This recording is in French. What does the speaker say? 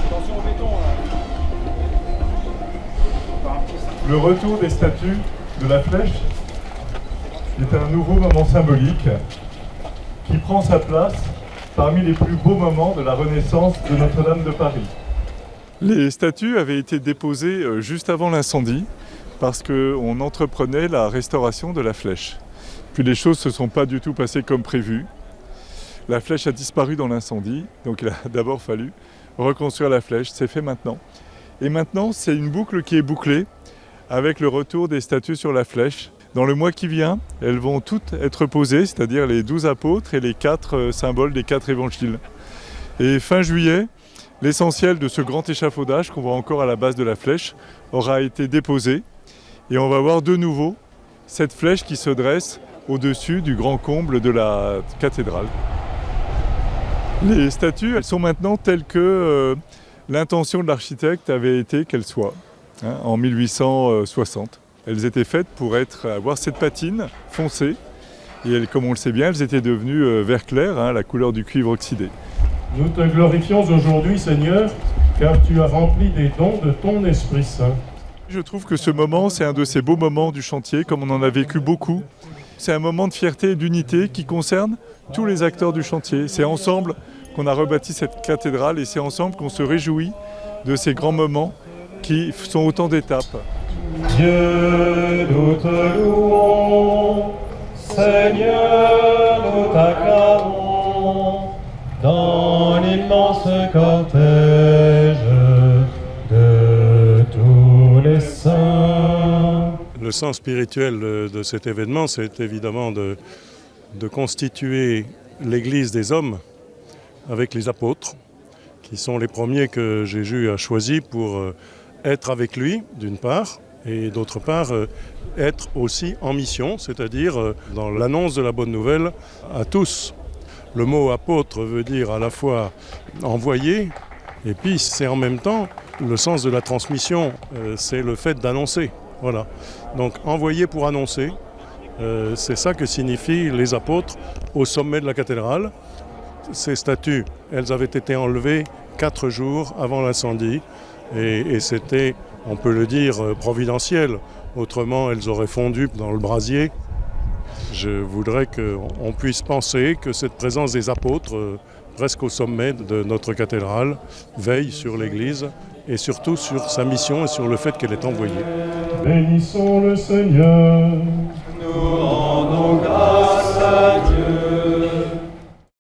Attention au béton là. Le retour des statues de la Flèche est un nouveau moment symbolique qui prend sa place parmi les plus beaux moments de la Renaissance de Notre-Dame de Paris. Les statues avaient été déposées juste avant l'incendie parce qu'on entreprenait la restauration de la Flèche. Puis les choses ne se sont pas du tout passées comme prévu. La Flèche a disparu dans l'incendie, donc il a d'abord fallu reconstruire la Flèche. C'est fait maintenant. Et maintenant, c'est une boucle qui est bouclée avec le retour des statues sur la Flèche. Dans le mois qui vient, elles vont toutes être posées, c'est-à-dire les 12 apôtres et les 4 symboles des 4 évangiles. Et fin juillet, l'essentiel de ce grand échafaudage qu'on voit encore à la base de la Flèche aura été déposé. Et on va voir de nouveau cette flèche qui se dresse au-dessus du grand comble de la cathédrale. Les statues, elles sont maintenant telles que l'intention de l'architecte avait été qu'elles soient, en 1860. Elles étaient faites pour avoir cette patine foncée. Et comme on le sait bien, elles étaient devenues vert clair, la couleur du cuivre oxydé. Nous te glorifions aujourd'hui, Seigneur, car tu as rempli des dons de ton Esprit Saint. Je trouve que ce moment, c'est un de ces beaux moments du chantier, comme on en a vécu beaucoup. C'est un moment de fierté et d'unité qui concerne tous les acteurs du chantier. C'est ensemble qu'on a rebâti cette cathédrale et c'est ensemble qu'on se réjouit de ces grands moments qui sont autant d'étapes. Dieu, nous te louons, Seigneur, nous t'acclamons, dans l'immense cortège de tous les saints. Le sens spirituel de cet événement, c'est évidemment de constituer l'Église des hommes avec les apôtres, qui sont les premiers que Jésus a choisis pour être avec lui, d'une part, et d'autre part, être aussi en mission, c'est-à-dire dans l'annonce de la bonne nouvelle à tous. Le mot apôtre veut dire à la fois envoyé, et puis c'est en même temps le sens de la transmission, c'est le fait d'annoncer. Voilà. Donc envoyer pour annoncer, c'est ça que signifient les apôtres au sommet de la cathédrale. Ces statues, elles avaient été enlevées 4 jours avant l'incendie, et c'était, on peut le dire, providentiel. Autrement, elles auraient fondu dans le brasier. Je voudrais qu'on puisse penser que cette présence des apôtres, presque au sommet de notre cathédrale, veille sur l'Église et surtout sur sa mission et sur le fait qu'elle est envoyée. Bénissons le Seigneur. Nous